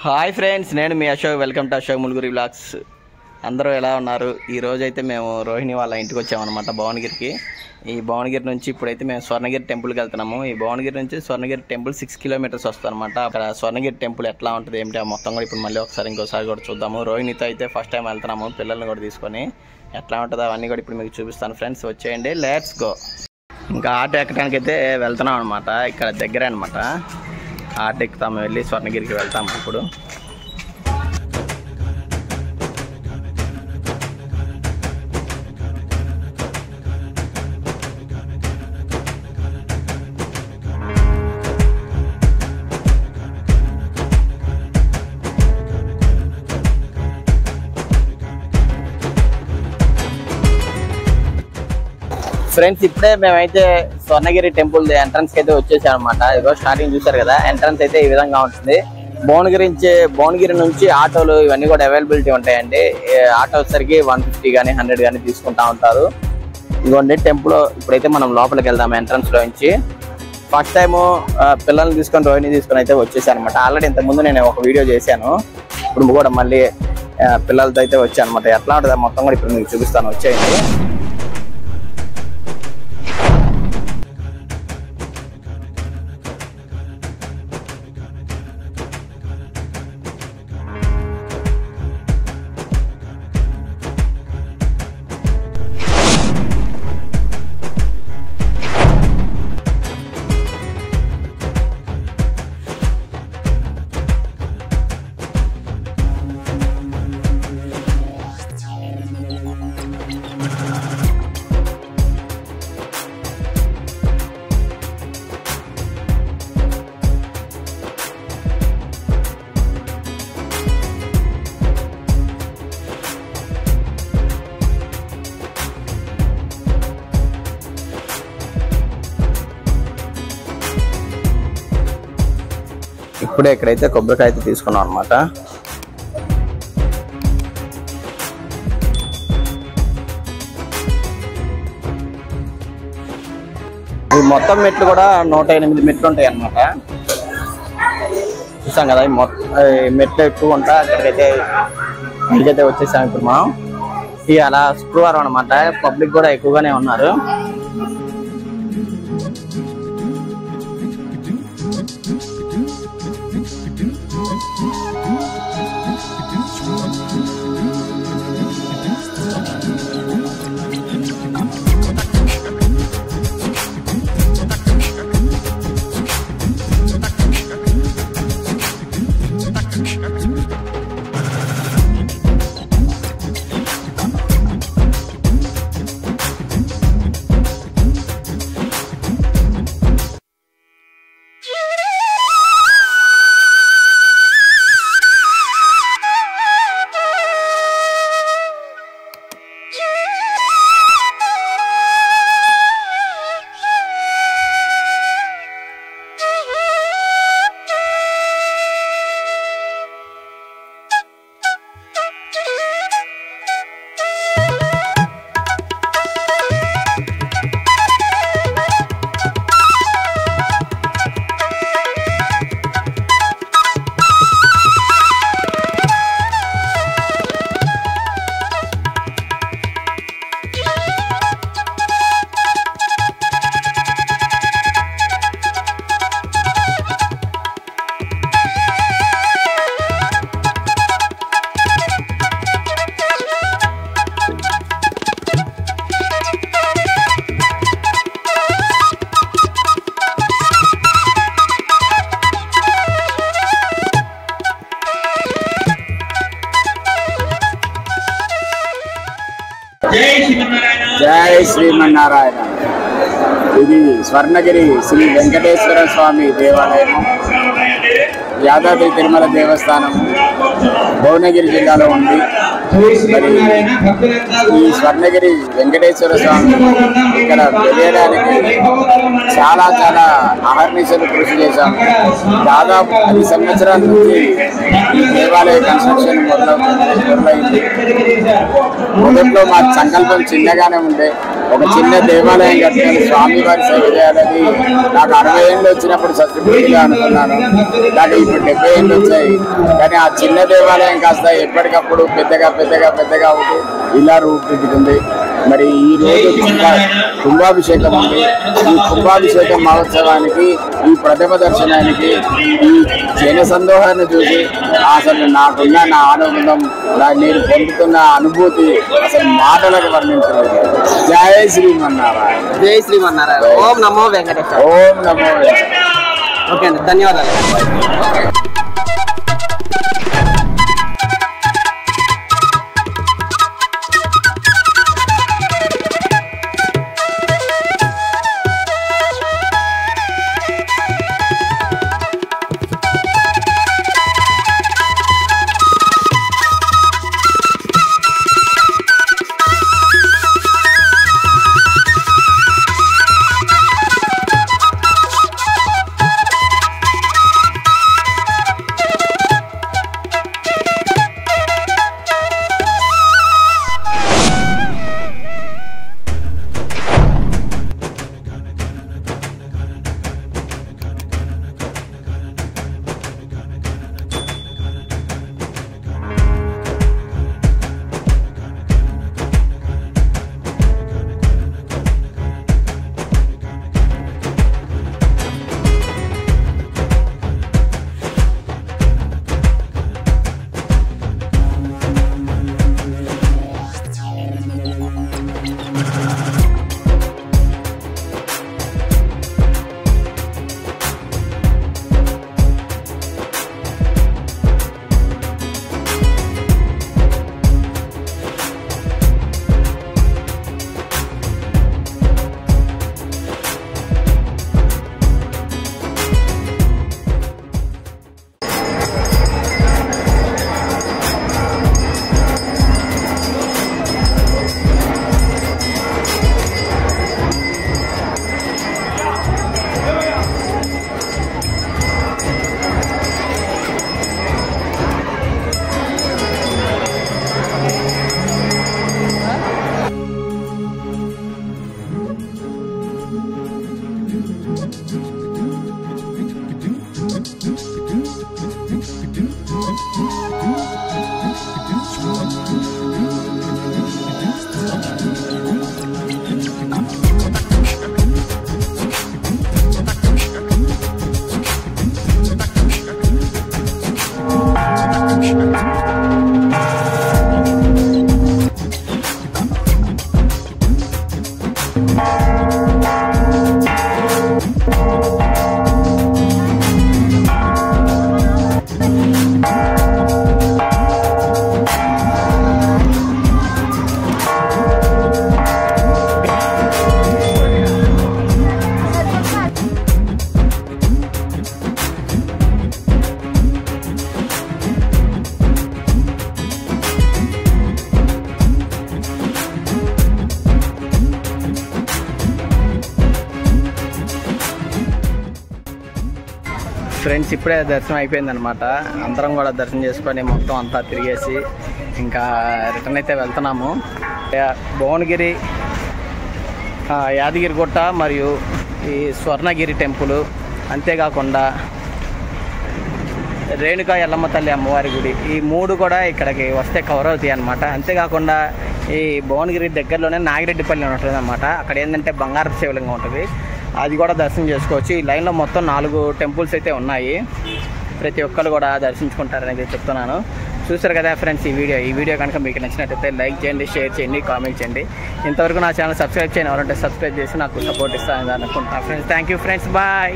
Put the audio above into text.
Hi friends, నేను మీ Ashok. Welcome to Ashok Muluguri vlogs. అందరూ ఎలా ఉన్నారు? ఈ రోజు అయితే మేము రోహిణి వాళ్ళ ఇంటికి వచ్చామన్నమాట, భువనగిరికి. ఈ భువనగిరి నుంచి ఇప్పుడైతే మేము స్వర్ణగిరి టెంపుల్కి వెళ్తున్నాము. ఈ భువనగిరి నుంచి స్వర్ణగిరి టెంపుల్ 6 కిలోమీటర్స్ వస్తుంది అనమాట. అక్కడ స్వర్ణగిరి టెంపుల్ ఎట్లా ఉంటుంది ఏమిటి మొత్తం కూడా ఇప్పుడు మళ్ళీ ఇంకోసారి కూడా చూద్దాము. రోహిణితో అయితే ఫస్ట్ టైం వెళ్తున్నాము, పిల్లల్ని కూడా తీసుకొని. ఎట్లా ఉంటుందో అవన్నీ కూడా ఇప్పుడు మీకు చూపిస్తాను ఫ్రెండ్స్, వచ్చేయండి, లెట్స్ గో. ఇంకా ఆటో ఎక్కడానికి అయితే వెళ్తున్నాం అనమాట, ఇక్కడ దగ్గరే అనమాట. ఆటో ఎక్కుతాము, వెళ్ళి స్వర్ణగిరికి వెళ్తాము ఇప్పుడు. ఫ్రెండ్స్, ఇప్పుడే మేమైతే స్వర్ణగిరి టెంపుల్ ఎంట్రన్స్ కి అయితే వచ్చేసాం అనమాట. ఇదిగో స్టార్టింగ్ చూసారు కదా, ఎంట్రన్స్ అయితే ఈ విధంగా ఉంటుంది. భువనగిరి నుంచి ఆటోలు ఇవన్నీ కూడా అవైలబిలిటీ ఉంటాయండి. ఆటో వచ్చేసరికి 150 కానీ 100 కానీ తీసుకుంటా ఉంటారు. ఇదిగోండి టెంపుల్. ఇప్పుడైతే మనం లోపలికి వెళ్దాం ఎంట్రన్స్ లో నుంచి. ఫస్ట్ టైము పిల్లల్ని తీసుకొని రోహిణి తీసుకొని అయితే వచ్చేసాను అనమాట. ఆల్రెడీ ఇంతకుముందు నేను ఒక వీడియో చేశాను, ఇప్పుడు కూడా మళ్ళీ పిల్లలతో అయితే వచ్చాను అనమాట. ఎట్లా ఉంటుంది మొత్తం కూడా ఇప్పుడు మీకు చూపిస్తాను, వచ్చేయండి. ఇప్పుడే ఇక్కడైతే కొబ్బరికాయ అయితే తీసుకున్నాం అనమాట. ఈ మొత్తం మెట్లు కూడా 108 మెట్లు ఉంటాయి అన్నమాట. చూసాం కదా, ఈ మెట్లు ఎక్కువ ఉంటా. ఇక్కడికైతే వచ్చేసాం ఇప్పుడు మనం. ఇది అలా శుక్రవారం అనమాట, పబ్లిక్ కూడా ఎక్కువగానే ఉన్నారు. జై శ్రీమన్నారాయణ. ఇది స్వర్ణగిరి శ్రీ వెంకటేశ్వర స్వామి దేవాలయం, యాదాద్రి తిరుమల దేవస్థానం భువనగిరి జిల్లాలో ఉంది. ఈ స్వర్ణగిరి వెంకటేశ్వర స్వామి ఇక్కడ వెళ్ళడానికి చాలా అహర్నిశలు కృషి చేశాము. దాదాపు 10 సంవత్సరాల నుంచి ఈ దేవాలయ కన్స్ట్రక్షన్ మొదలైంది. మొదట్లో మా సంకల్పం చిన్నగానే ఉండే, ఒక చిన్న దేవాలయం కట్టుకొని స్వామివారి సేవ చేయాలని నాకు 60 ఏళ్ళు వచ్చినప్పుడు సత్యపూర్తిగా అనుకున్నాను. కానీ ఇప్పుడు 70 ఏళ్ళు వచ్చాయి. కానీ ఆ చిన్న దేవాలయం కాస్త ఎప్పటికప్పుడు పెద్దగా అవుతూ ఇలా రూపుదిద్దుకుంది. మరి ఈ రోజు కుంభాభిషేకం ఉంది. ఈ కుంభాభిషేకం మహోత్సవానికి, ఈ ప్రథమ దర్శనానికి, ఈ జన సందోహాన్ని చూసి అసలు నాకున్న నా ఆనందం, నేను పొందుతున్న అనుభూతి అసలు మాటలకు వర్ణించలేదు. జయ శ్రీమన్నారాయణ. జై శ్రీమన్నారాయణ. ఓం నమో వెంకటేశ్వర. ఓం నమో వెంకటేశ్వర. ఓకే అండి, ధన్యవాదాలు. ఫ్రెండ్స్, ఇప్పుడే దర్శనం అయిపోయిందనమాట. అందరం కూడా దర్శనం చేసుకొని మొత్తం అంతా తిరిగేసి ఇంకా రిటర్న్ అయితే వెళ్తున్నాము. భువనగిరి, యాదగిరిగుట్ట మరియు ఈ స్వర్ణగిరి టెంపుల్, అంతేకాకుండా రేణుకా ఎల్లమ్మ తల్లి అమ్మవారి గుడి, ఈ 3 కూడా ఇక్కడికి వస్తే కవర్ అవుతాయి అనమాట. అంతేకాకుండా ఈ భువనగిరి దగ్గరలోనే నాగిరెడ్డిపల్లి ఉంటుంది అనమాట. అక్కడ ఏంటంటే బంగారపు శివలింగం ఉంటుంది, అది కూడా దర్శనం చేసుకోవచ్చు. ఈ లైన్లో మొత్తం 4 టెంపుల్స్ అయితే ఉన్నాయి. ప్రతి ఒక్కరు కూడా దర్శించుకుంటారనేది చెప్తున్నాను. చూసారు కదా ఫ్రెండ్స్ ఈ వీడియో కనుక మీకు నచ్చినట్టయితే లైక్ చేయండి, షేర్ చేయండి, కామెంట్ చేయండి. ఇంతవరకు నా ఛానల్ సబ్స్క్రైబ్ చేయని ఎవరంటే సబ్స్క్రైబ్ చేసి నాకు సపోర్ట్ ఇస్తారని అనుకుంటున్నాను friends. Thank you friends, bye.